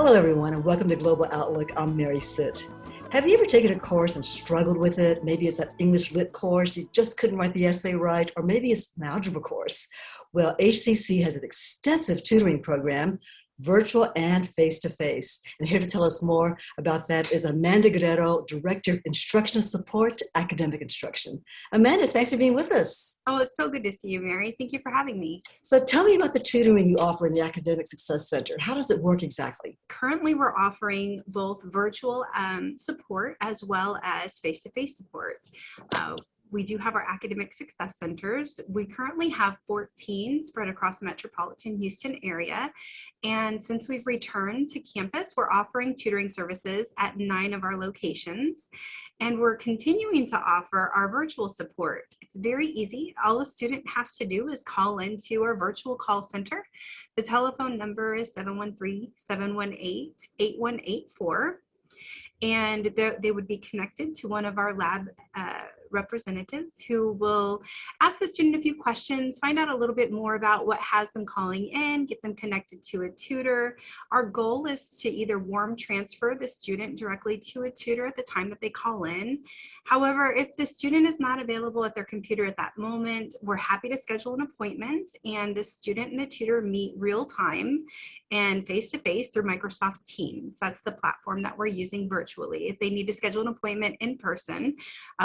Hello, everyone, and welcome to Global Outlook. I'm Mary Sitt. Have you ever taken a course and struggled with it? Maybe it's that English Lit course, you just couldn't write the essay right, or maybe it's an algebra course. Well, HCC has an extensive tutoring program, virtual and face-to-face. And here to tell us more about that is Amanda Guerrero, Director of Instructional Support, Academic Instruction. Amanda, thanks for being with us. Oh, it's so good to see you, Mary. Thank you for having me. So tell me about the tutoring you offer in the Academic Success Center. How does it work exactly? Currently, we're offering both virtual support as well as face-to-face support. We do have our academic success centers. We currently have 14 spread across the metropolitan Houston area. And since we've returned to campus, we're offering tutoring services at 9 of our locations. And we're continuing to offer our virtual support. It's very easy. All a student has to do is call into our virtual call center. The telephone number is 713-718-8184. And they would be connected to one of our lab representatives who will ask the student a few questions, find out a little bit more about what has them calling in, get them connected to a tutor. Our goal is to either warm transfer the student directly to a tutor at the time that they call in. However, if the student is not available at their computer at that moment, we're happy to schedule an appointment, and the student and the tutor meet real time and face-to-face through Microsoft Teams. That's the platform that we're using virtually. If they need to schedule an appointment in person,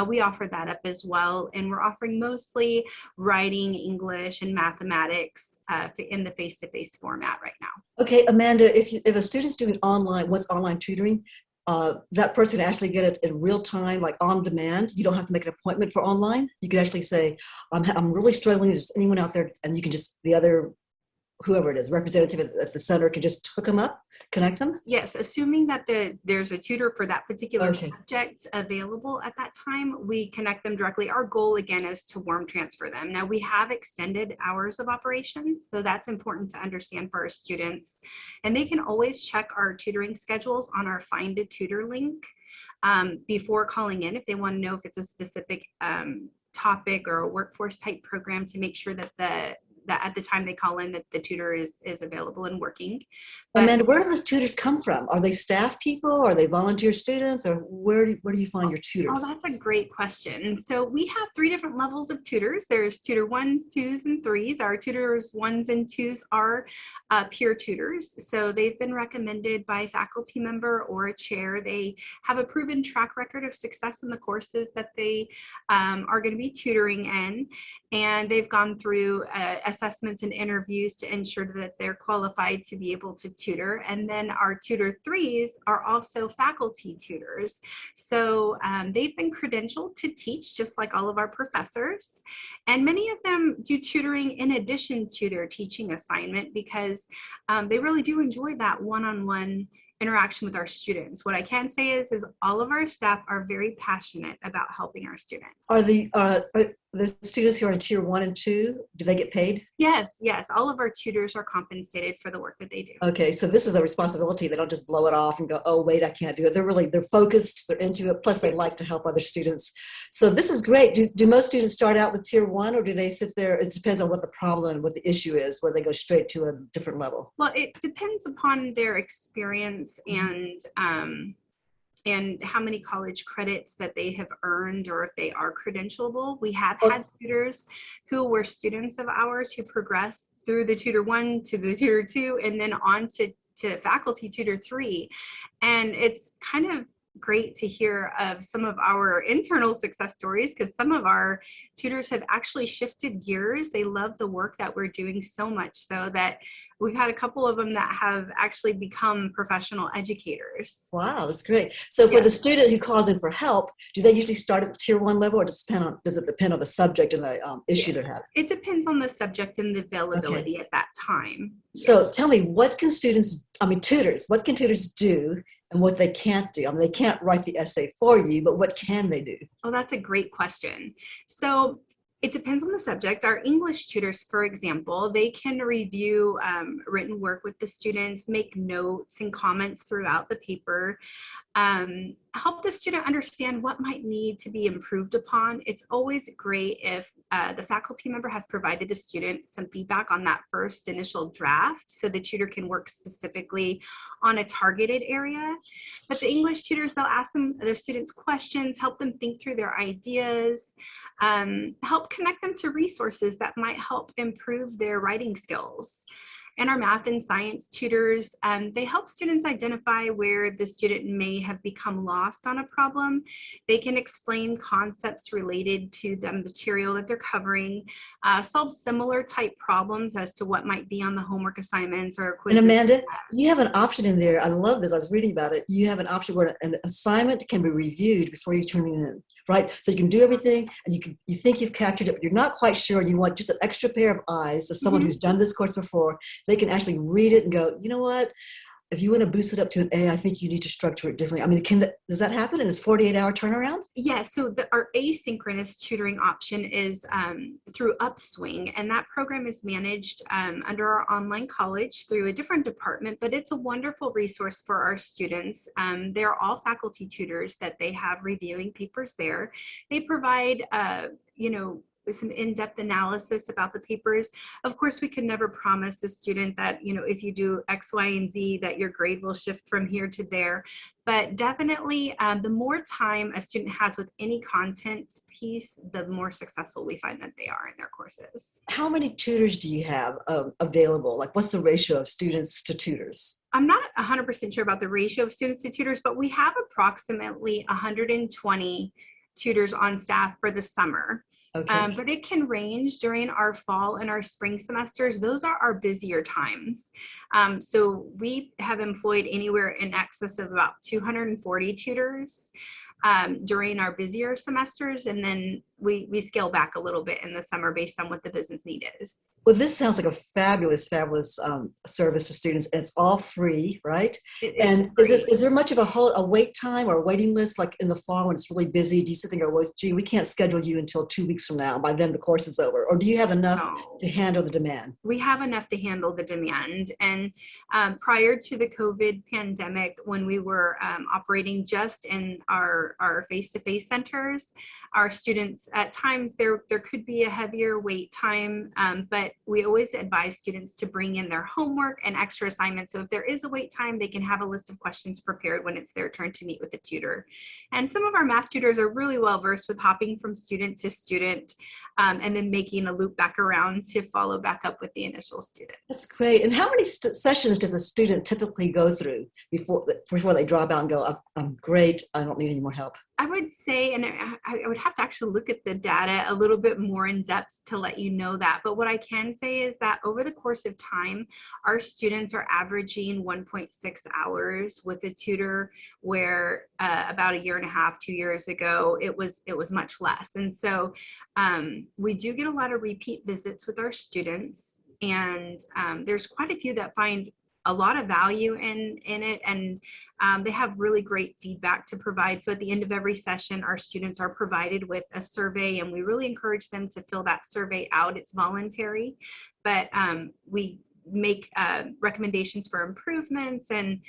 we offer that up as well. And we're offering mostly writing, English, and mathematics in the face-to-face format right now. Okay, Amanda, if a student's doing online tutoring, that person can actually get it in real time, like on demand. You don't have to make an appointment for online. You can actually say, I'm really struggling. Is there anyone out there? And you can just, whoever it is, representative at the center can just hook them up, connect them? Yes, assuming that there's a tutor for that particular subject available at that time, we connect them directly. Our goal, again, is to warm transfer them. Now, we have extended hours of operations, so that's important to understand for our students. And they can always check our tutoring schedules on our Find a Tutor link before calling in if they want to know if it's a specific topic or a workforce type program, to make sure that at the time they call in that the tutor is available and working. But, Amanda, where do the tutors come from? Are they staff people? Are they volunteer students? Or where do you find your tutors? Oh, that's a great question. So we have 3 different levels of tutors. There's tutor 1s, 2s, and 3s. Our tutors 1s and 2s are peer tutors. So they've been recommended by a faculty member or a chair. They have a proven track record of success in the courses that they are going to be tutoring in. And they've gone through assessments and interviews to ensure that they're qualified to be able to tutor. And then our tutor 3s are also faculty tutors. So they've been credentialed to teach just like all of our professors. And many of them do tutoring in addition to their teaching assignment because they really do enjoy that one-on-one interaction with our students. What I can say is all of our staff are very passionate about helping our students. Are the students who are in tier 1 and 2, do they get paid? Yes. All of our tutors are compensated for the work that they do. Okay, so this is a responsibility. They don't just blow it off and go, oh, wait, I can't do it. They're focused, they're into it, plus they like to help other students. So this is great. Do most students start out with tier 1, or do they sit there? It depends on what the problem and what the issue is, where they go straight to a different level. Well, it depends upon their experience and how many college credits that they have earned, or if they are credentialable. We have had tutors who were students of ours who progressed through the tutor 1 to the tutor 2 and then on to faculty tutor 3. And it's kind of great to hear of some of our internal success stories, because some of our tutors have actually shifted gears. They love the work that we're doing so much so that we've had a couple of them that have actually become professional educators. Wow, that's great. So for the student who calls in for help, do they usually start at the tier 1 level, or does it depend on the subject and the issue they're having? It depends on the subject and the availability at that time. So tell me, what can tutors do and what they can't do? I mean, they can't write the essay for you, but what can they do? Oh, that's a great question. So it depends on the subject. Our English tutors, for example, they can review written work with the students, make notes and comments throughout the paper. help the student understand what might need to be improved upon. It's always great if the faculty member has provided the student some feedback on that first initial draft so the tutor can work specifically on a targeted area. But the English tutors, they'll ask them the students questions, help them think through their ideas, help connect them to resources that might help improve their writing skills. And our math and science tutors, they help students identify where the student may have become lost on a problem. They can explain concepts related to the material that they're covering, solve similar type problems as to what might be on the homework assignments or And quizzes. Amanda, you have an option in there. I love this. I was reading about it. You have an option where an assignment can be reviewed before you turn it in, right? So you can do everything and you think you've captured it, but you're not quite sure. You want just an extra pair of eyes of someone who's done this course before. They can actually read it and go, you know what? If you want to boost it up to an A, I think you need to structure it differently. I mean, does that happen in this 48-hour turnaround? Yeah, so our asynchronous tutoring option is through Upswing, and that program is managed under our online college through a different department, but it's a wonderful resource for our students. They're all faculty tutors that they have reviewing papers there. They provide, some in-depth analysis about the papers. Of course, we could never promise a student that, if you do X, Y, and Z, that your grade will shift from here to there. But definitely, the more time a student has with any content piece, the more successful we find that they are in their courses. How many tutors do you have available? Like, what's the ratio of students to tutors? I'm not 100% sure about the ratio of students to tutors, but we have approximately 120 tutors on staff for the summer. Okay. But it can range during our fall and our spring semesters. Those are our busier times. So we have employed anywhere in excess of about 240 tutors during our busier semesters, and then we scale back a little bit in the summer based on what the business need is. Well, this sounds like a fabulous service to students, and it's all free, right? And is there much of a wait time or a waiting list, like in the fall when it's really busy? Do you sit there and go, well, gee, we can't schedule you until 2 weeks from now. By then the course is over. Or do you have enough to handle the demand? We have enough to handle the demand. And prior to the COVID pandemic, when we were operating just in our face-to-face centers, our students, at times there could be a heavier wait time, but we always advise students to bring in their homework and extra assignments. So if there is a wait time, they can have a list of questions prepared when it's their turn to meet with the tutor. And some of our math tutors are really well versed with hopping from student to student and then making a loop back around to follow back up with the initial student. That's great. And how many sessions does a student typically go through before they drop out and go, I'm great, I don't need any more help? I would say, and I would have to actually look at the data a little bit more in depth to let you know that. But what I can say is that over the course of time, our students are averaging 1.6 hours with a tutor, where about 1.5 years, 2 years ago, it was much less. And so we do get a lot of repeat visits with our students, and there's quite a few that find a lot of value in it, and they have really great feedback to provide. So at the end of every session, our students are provided with a survey, and we really encourage them to fill that survey out. It's voluntary, but we make recommendations for improvements and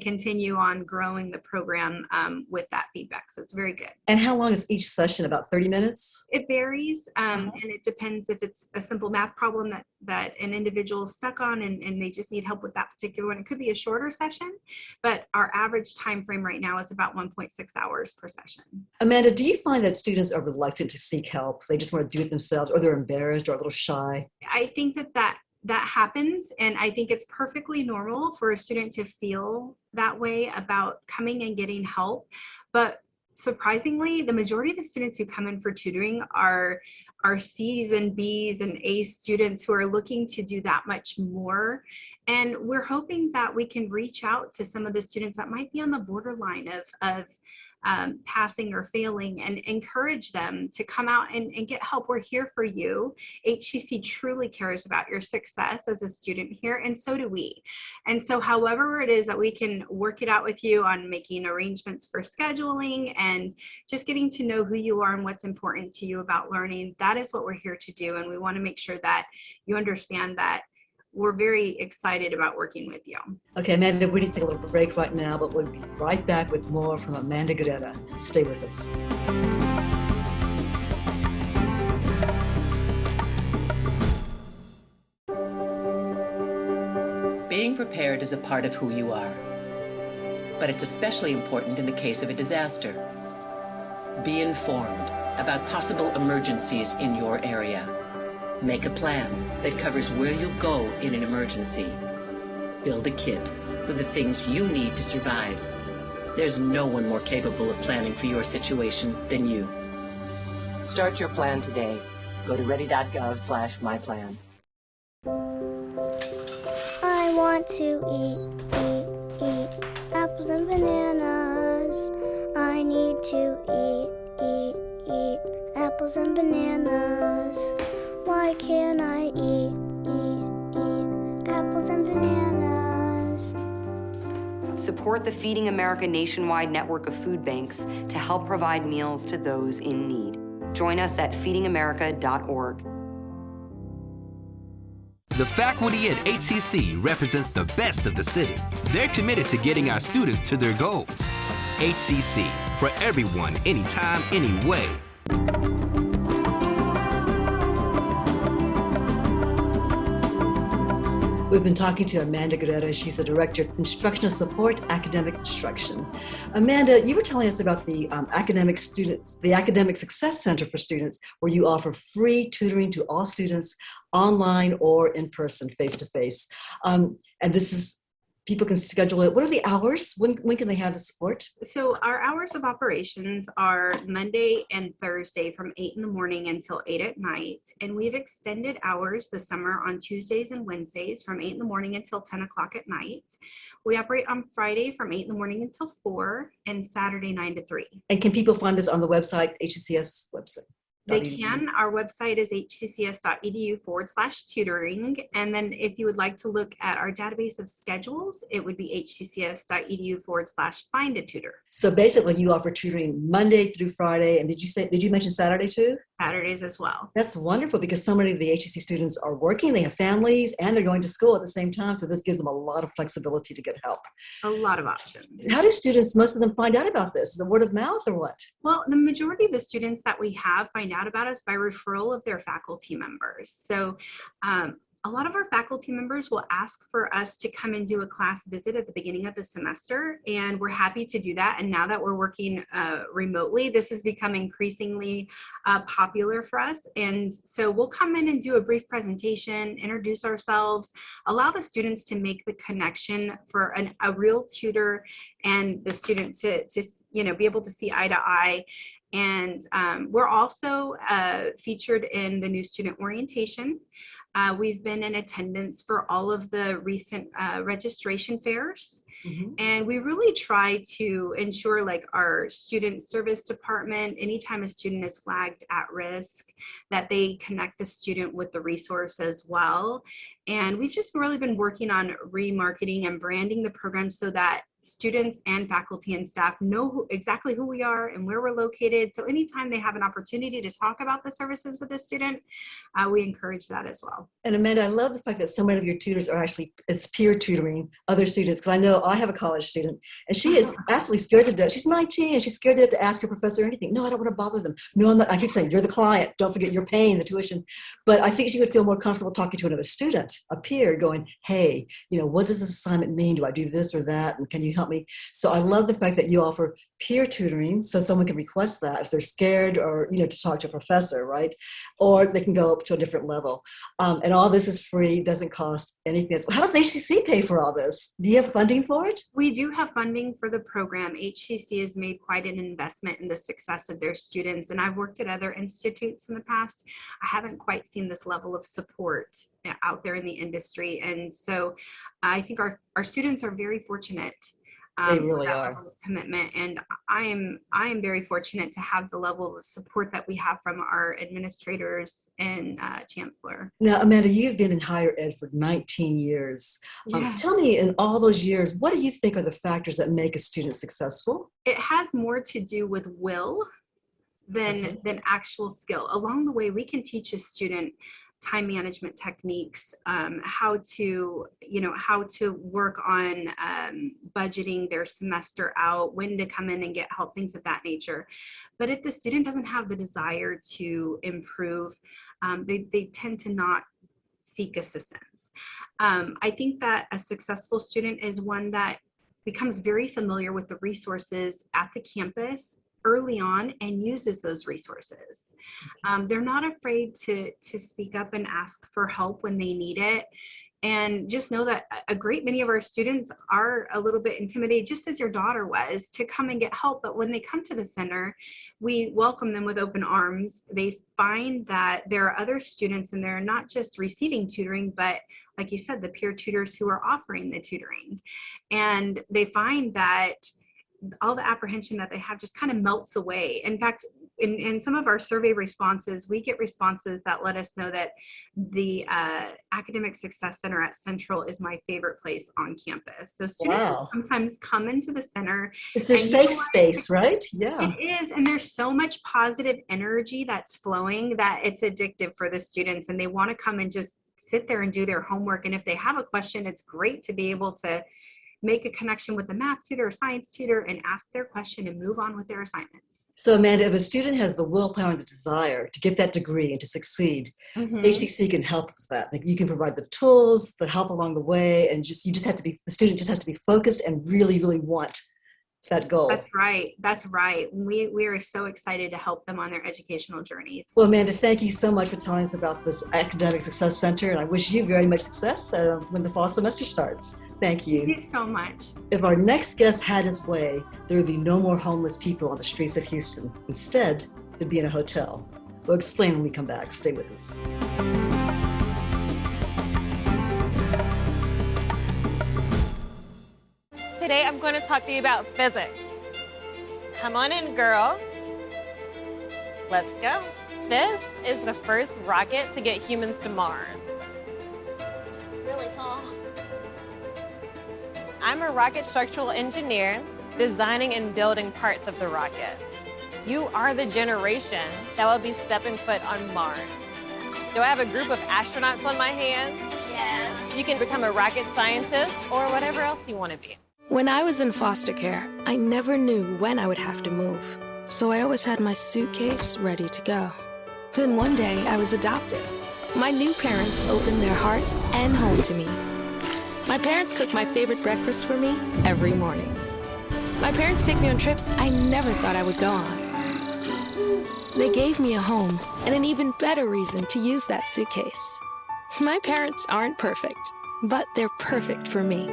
continue on growing the program with that feedback. So it's very good. And how long is each session? About 30 minutes? It varies, and it depends if it's a simple math problem that an individual is stuck on and they just need help with that particular one. It could be a shorter session, but our average time frame right now is about 1.6 hours per session. Amanda, do you find that students are reluctant to seek help? They just want to do it themselves, or they're embarrassed or a little shy? I think that happens, and I think it's perfectly normal for a student to feel that way about coming and getting help. But surprisingly, the majority of the students who come in for tutoring are C's and B's and A students who are looking to do that much more. And we're hoping that we can reach out to some of the students that might be on the borderline of passing or failing, and encourage them to come out and get help. We're here for you. HCC truly cares about your success as a student here, and so do we. And so however it is that we can work it out with you on making arrangements for scheduling and just getting to know who you are and what's important to you about learning, that is what we're here to do. And we want to make sure that you understand that we're very excited about working with you. Okay, Amanda, we need to take a little break right now, but we'll be right back with more from Amanda Guerrero. Stay with us. Being prepared is a part of who you are, but it's especially important in the case of a disaster. Be informed about possible emergencies in your area. Make a plan that covers where you'll go in an emergency. Build a kit with the things you need to survive. There's no one more capable of planning for your situation than you. Start your plan today. Go to ready.gov/myplan. I want to eat apples and bananas. I need to eat apples and bananas. Why can't I eat apples and bananas? Support the Feeding America nationwide network of food banks to help provide meals to those in need. Join us at feedingamerica.org. The faculty at HCC represents the best of the city. They're committed to getting our students to their goals. HCC, for everyone, anytime, anyway. We've been talking to Amanda Guerrero. She's the Director of Instructional Support, Academic Instruction. Amanda, you were telling us about the Academic Success Center for Students, where you offer free tutoring to all students, online or in person, face-to-face. And this is, people can schedule it. What are the hours? When can they have the support? So our hours of operations are Monday and Thursday from 8 in the morning until 8 at night. And we've extended hours this summer on Tuesdays and Wednesdays from 8 in the morning until 10 o'clock at night. We operate on Friday from 8 in the morning until 4 and Saturday 9 to 3. And can people find us on the website, HCCS website? They can. Our website is hccs.edu/tutoring. And then if you would like to look at our database of schedules, it would be hccs.edu/find-a-tutor. So basically you offer tutoring Monday through Friday. And did you mention Saturday too? Saturdays as well. That's wonderful, because so many of the HCC students are working, they have families, and they're going to school at the same time. So this gives them a lot of flexibility to get help. A lot of options. How do students, most of them, find out about this? Is it word of mouth or what? Well, the majority of the students that we have find out about us by referral of their faculty members. So a lot of our faculty members will ask for us to come and do a class visit at the beginning of the semester, and we're happy to do that. And now that we're working remotely, this has become increasingly popular for us. And so we'll come in and do a brief presentation, introduce ourselves, allow the students to make the connection for a real tutor and the student to be able to see eye to eye. And we're also featured in the new student orientation. We've been in attendance for all of the recent registration fairs. Mm-hmm. And we really try to ensure, like, our student service department, anytime a student is flagged at risk, that they connect the student with the resource as well. And we've just really been working on remarketing and branding the program so that students and faculty and staff know exactly who we are and where we're located. So anytime they have an opportunity to talk about the services with a student, we encourage that as well. And Amanda, I love the fact that so many of your tutors are actually, it's peer tutoring other students, because I know I have a college student and she is absolutely scared to death. She's 19 and she's scared to death to ask her professor anything. No, I don't want to bother them. No, I'm not. I keep saying, you're the client. Don't forget you're paying the tuition. But I think she would feel more comfortable talking to another student, a peer, going, hey, what does this assignment mean? Do I do this or that? And can you help me? So I love the fact that you offer peer tutoring, so someone can request that if they're scared or, to talk to a professor, right? Or they can go up to a different level. And all this is free, doesn't cost anything. How does HCC pay for all this? Do you have funding for it? We do have funding for the program. HCC has made quite an investment in the success of their students. And I've worked at other institutes in the past. I haven't quite seen this level of support out there in the industry. And so I think our students are very fortunate. They really are. Level of commitment, and I am very fortunate to have the level of support that we have from our administrators and chancellor. Now, Amanda, you've been in higher ed for 19 years. Yes. Tell me, in all those years, what do you think are the factors that make a student successful? It has more to do with will than actual skill. Along the way, we can teach a student time management techniques, how to work on budgeting their semester out, when to come in and get help, things of that nature. But if the student doesn't have the desire to improve, they tend to not seek assistance. I think that a successful student is one that becomes very familiar with the resources at the campus early on and uses those resources. They're not afraid to speak up and ask for help when they need it. And just know that a great many of our students are a little bit intimidated, just as your daughter was, to come and get help. But when they come to the center, we welcome them with open arms. They find that there are other students, and they're not just receiving tutoring, but like you said, the peer tutors who are offering the tutoring. And they find that all the apprehension that they have just kind of melts away. In fact, in some of our survey responses, we get responses that let us know that the Academic Success Center at Central is my favorite place on campus. So students will sometimes come into the center. It's their safe space, right? Yeah. It is, and there's so much positive energy that's flowing that it's addictive for the students, and they want to come and just sit there and do their homework. And if they have a question, it's great to be able to make a connection with the math tutor or science tutor and ask their question and move on with their assignments. So Amanda, if a student has the willpower and the desire to get that degree and to succeed, HCC can help with that. Like, you can provide the tools, the help along the way, and the student just has to be focused and really, really want that goal. That's right. That's right. We are so excited to help them on their educational journeys. Well, Amanda, thank you so much for telling us about this Academic Success Center, and I wish you very much success when the fall semester starts. Thank you. Thank you so much. If our next guest had his way, there would be no more homeless people on the streets of Houston. Instead, they'd be in a hotel. We'll explain when we come back. Stay with us. Today I'm going to talk to you about physics. Come on in, girls. Let's go. This is the first rocket to get humans to Mars. Really tall. I'm a rocket structural engineer, designing and building parts of the rocket. You are the generation that will be stepping foot on Mars. Do I have a group of astronauts on my hands? Yes. You can become a rocket scientist or whatever else you want to be. When I was in foster care, I never knew when I would have to move, so I always had my suitcase ready to go. Then one day, I was adopted. My new parents opened their hearts and home to me. My parents cook my favorite breakfast for me every morning. My parents take me on trips I never thought I would go on. They gave me a home and an even better reason to use that suitcase. My parents aren't perfect, but they're perfect for me.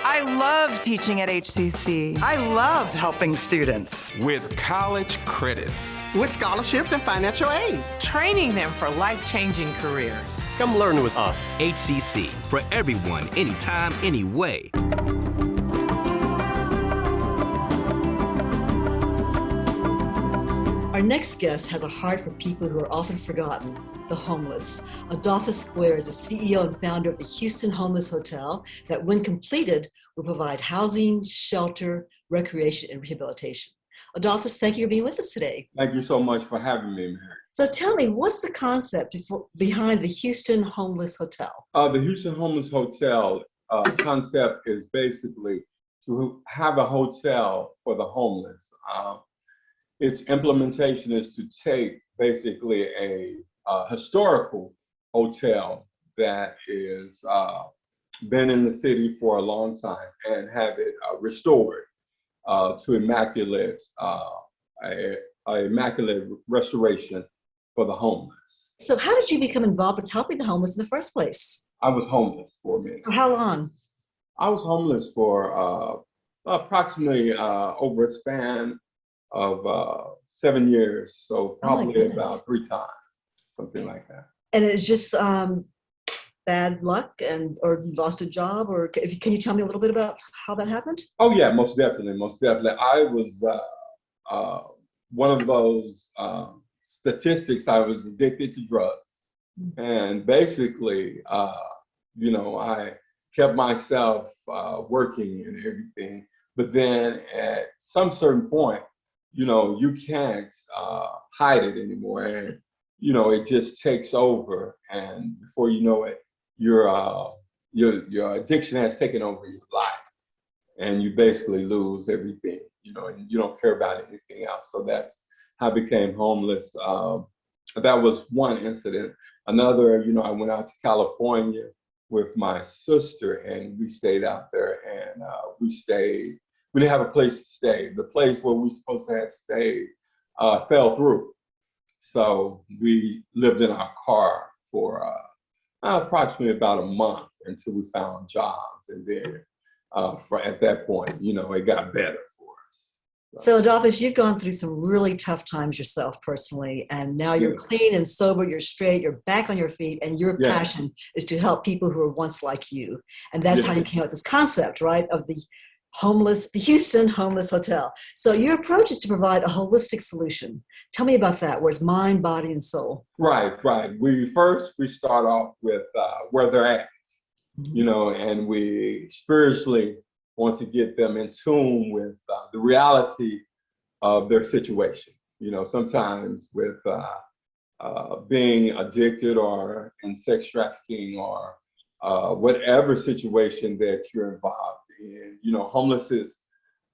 I love teaching at HCC. I love helping students. With college credits. With scholarships and financial aid. Training them for life-changing careers. Come learn with us. HCC, for everyone, anytime, anyway. Our next guest has a heart for people who are often forgotten, the homeless. Adolphus Square is the CEO and founder of the Houston Homeless Hotel that, when completed, will provide housing, shelter, recreation, and rehabilitation. Adolphus, thank you for being with us today. Thank you so much for having me, Mary. So tell me, what's the concept behind the Houston Homeless Hotel? The Houston Homeless Hotel concept is basically to have a hotel for the homeless. Its implementation is to take basically a historical hotel that is been in the city for a long time and have it restored to immaculate restoration for the homeless. So how did you become involved with helping the homeless in the first place? I was homeless for a minute. For how long? I was homeless for approximately over a span of 7 years, so probably about 3 times, something like that. And it's just bad luck, or you lost a job, or can you tell me a little bit about how that happened? Oh yeah, most definitely. I was one of those statistics. I was addicted to drugs, and basically, I kept myself working and everything. But then at some certain point, you can't hide it anymore. And, it just takes over, and before you know it, your addiction has taken over your life, and you basically lose everything, and you don't care about anything else. So that's how I became homeless. That was one incident. Another, I went out to California with my sister, and we stayed out there, and we didn't have a place to stay. The place where we supposed to have stayed fell through. So we lived in our car for approximately about a month until we found jobs. And then at that point, it got better for us. So Adolphus, you've gone through some really tough times yourself personally, and now you're clean and sober, you're straight, you're back on your feet, and your passion is to help people who were once like you. And that's how you came up with this concept, right, of the Houston Homeless Hotel. So your approach is to provide a holistic solution. Tell me about that, where it's mind, body, and soul. Right. We start off with where they're at, and we spiritually want to get them in tune with the reality of their situation. Sometimes with being addicted or in sex trafficking or whatever situation that you're involved in,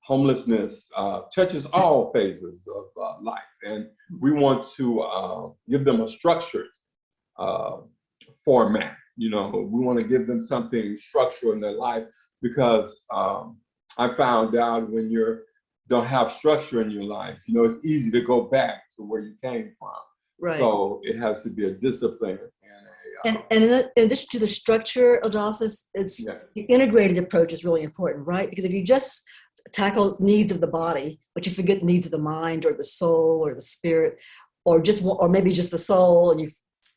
homelessness touches all phases of life. And we want to give them a structured format. We want to give them something structural in their life, because I found out when you don't have structure in your life, it's easy to go back to where you came from. Right. So it has to be a discipline. And in addition to the structure, Adolphus, the integrated approach is really important, right? Because if you just tackle needs of the body, but you forget needs of the mind or the soul or the spirit, or maybe just the soul, and you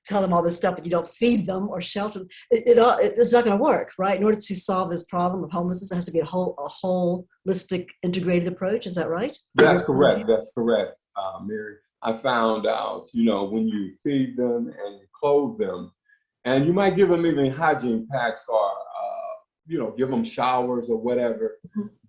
tell them all this stuff, but you don't feed them or shelter them, it's not going to work, right? In order to solve this problem of homelessness, it has to be a holistic, integrated approach. Is that right? That's correct. That's correct, Mary. I found out, when you feed them and you clothe them, and you might give them even hygiene packs or, give them showers or whatever,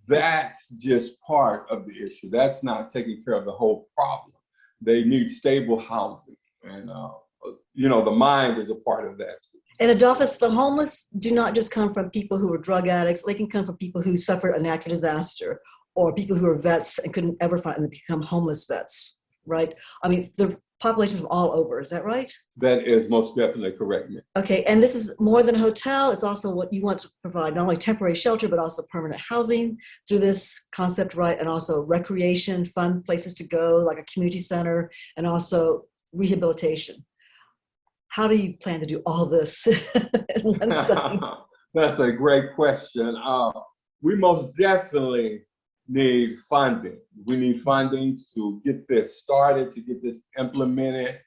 that's just part of the issue. That's not taking care of the whole problem. They need stable housing, and the mind is a part of that too. And Adolphus, the homeless do not just come from people who are drug addicts. They can come from people who suffered a natural disaster, or people who are vets and couldn't ever find and become homeless vets, right? I mean, the populations from all over. Is that right? That is most definitely correct, ma'am. Okay, and this is more than a hotel. It's also what you want to provide, not only temporary shelter, but also permanent housing through this concept, right? And also recreation, fun places to go, like a community center, and also rehabilitation. How do you plan to do all this in one setting? That's a great question. We most definitely need funding. We need funding to get this started, to get this implemented.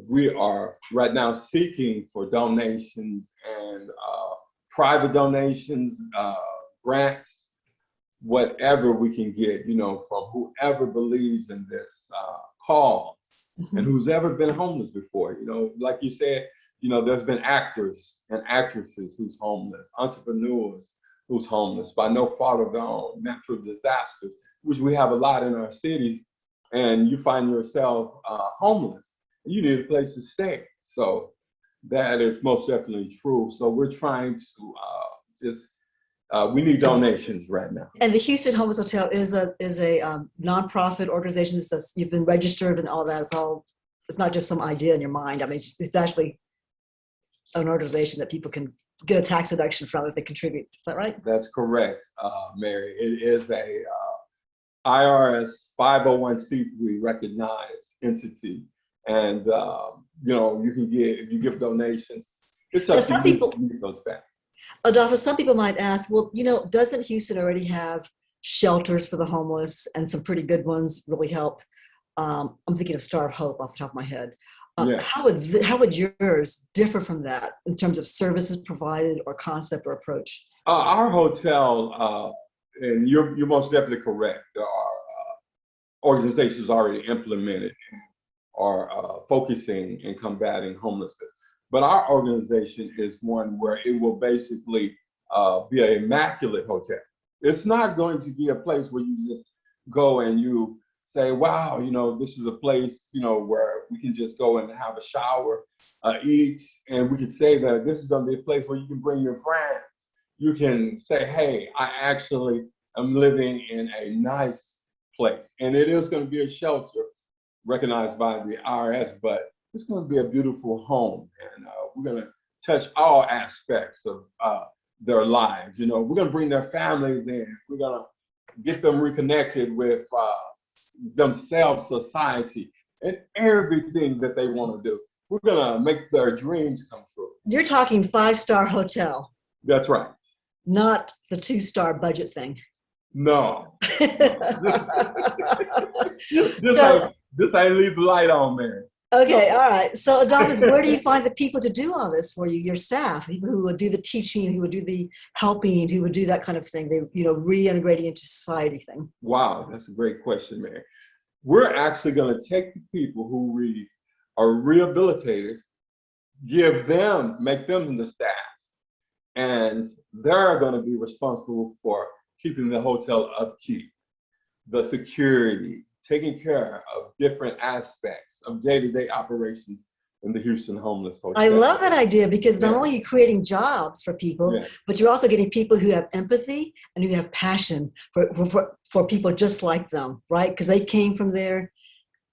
We are right now seeking for donations and private donations, grants, whatever we can get, from whoever believes in this cause. And who's ever been homeless before. Like you said, there's been actors and actresses who's homeless, entrepreneurs who's homeless by no fault of their own, natural disasters, which we have a lot in our cities, and you find yourself homeless, and you need a place to stay. So that is most definitely true. So we're trying to we need donations right now. And the Houston Homeless Hotel is a nonprofit organization. You've been registered and all that. It's not just some idea in your mind. I mean, it's actually an organization that people can get a tax deduction from if they contribute. Is that right? That's correct, Mary. It is a IRS 501c3 recognized entity, and you can if you give donations, it's up to you to get those back. Adolphus, some people might ask, well, doesn't Houston already have shelters for the homeless, and some pretty good ones really help? I'm thinking of Star of Hope off the top of my head. How would yours differ from that in terms of services provided or concept or approach? Our hotel, and you're most definitely correct, there are organizations already implemented or focusing in combating homelessness. But our organization is one where it will basically be an immaculate hotel. It's not going to be a place where you just go and you say, wow, this is a place, where we can just go and have a shower, eat, and we could say that this is going to be a place where you can bring your friends. You can say, hey, I actually am living in a nice place. And it is going to be a shelter recognized by the IRS, but it's going to be a beautiful home. And we're going to touch all aspects of their lives. We're going to bring their families in. We're going to get them reconnected with themselves, society, and everything that they want to do. We're going to make their dreams come true. You're talking 5-star hotel. That's right. Not the 2-star budget thing. No. This ain't leave the light on, man. Okay, all right. So Adolphus, where do you find the people to do all this for you? Your staff, people who would do the teaching, who would do the helping, who would do that kind of thing, reintegrating into society thing. Wow, that's a great question, Mary. We're actually going to take the people who are rehabilitated, make them the staff, and they're going to be responsible for keeping the hotel upkeep, the security, taking care of different aspects of day-to-day operations in the Houston Homeless Hotel. I love that idea because not only are you creating jobs for people, but you're also getting people who have empathy and who have passion for people just like them, right? Because they came from there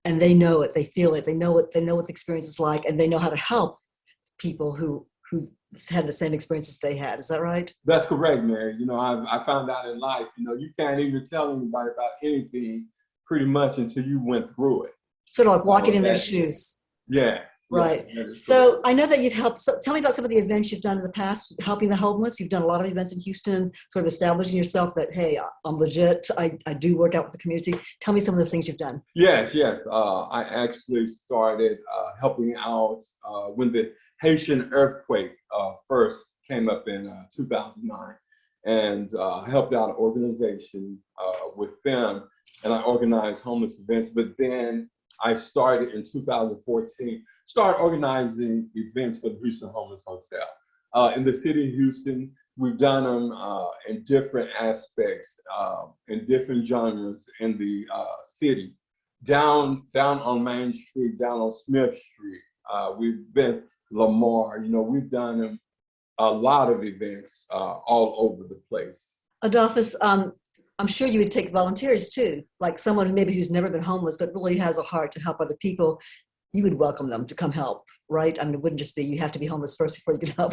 and they know it, they feel it, they know what the experience is like, and they know how to help people who had the same experiences they had. Is that right? That's correct, Mary. I found out in life, you can't even tell anybody about anything pretty much until you went through it. Sort of like walking in their shoes. Yeah. Right. So I know that you've helped. So tell me about some of the events you've done in the past, helping the homeless. You've done a lot of events in Houston, sort of establishing yourself that, hey, I'm legit. I do work out with the community. Tell me some of the things you've done. Yes. I actually started helping out when the Haitian earthquake first came up in 2009, and helped out an organization with them, and I organized homeless events. But then I started in 2014. Start organizing events for the Houston Homeless Hotel. In the city of Houston, we've done them in different aspects, in different genres in the city. Down on Main Street, down on Smith Street. We've been Lamar, we've done a lot of events all over the place. Adolphus, I'm sure you would take volunteers too, like someone who's never been homeless, but really has a heart to help other people. You would welcome them to come help, right? I mean, it wouldn't just be you have to be homeless first before you can help.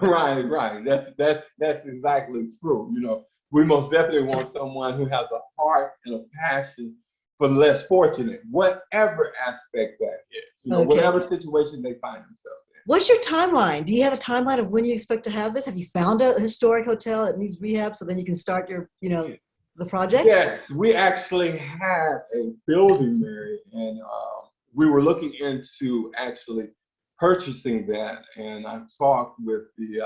Right. That's exactly true. We most definitely want someone who has a heart and a passion for the less fortunate, whatever aspect that is. Whatever situation they find themselves in. What's your timeline? Do you have a timeline of when you expect to have this? Have you found a historic hotel that needs rehab so then you can start your, the project? Yes, we actually had a building, Mary, and we were looking into actually purchasing that, and I talked with the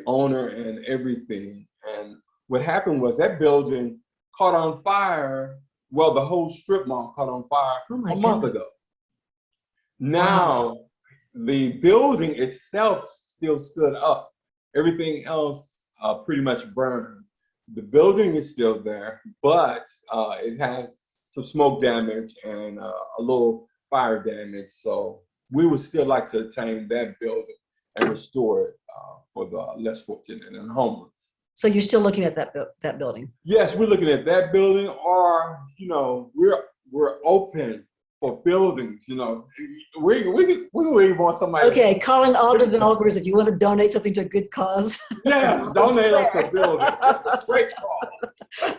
owner and everything. And what happened was that building caught on fire. Well, the whole strip mall caught on fire a month ago. Now, the building itself still stood up. Everything else pretty much burned. The building is still there, but it has some smoke damage and a little fire damage. So we would still like to attain that building and restore it for the less fortunate and homeless. So you're still looking at that building? Yes, we're looking at that building, or we're open for buildings. We really want somebody. Okay, calling all developers if you want to donate something to a good cause. Yes, donate us a building. That's a great call.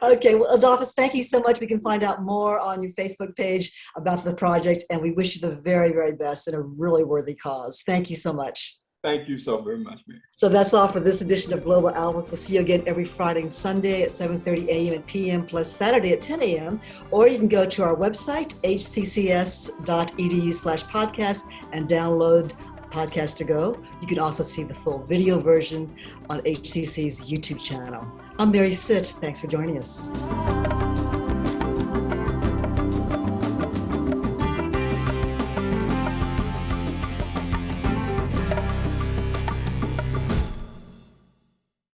Okay, well, Adolphus, thank you so much. We can find out more on your Facebook page about the project, and we wish you the very, very best in a really worthy cause. Thank you so much. Thank you so very much, man. So that's all for this edition of Global Outlook. We'll see you again every Friday and Sunday at 7:30 a.m. and p.m. plus Saturday at 10 a.m. Or you can go to our website, hccs.edu/podcast, and download Podcast to Go. You can also see the full video version on HCC's YouTube channel. I'm Mary Sitt. Thanks for joining us.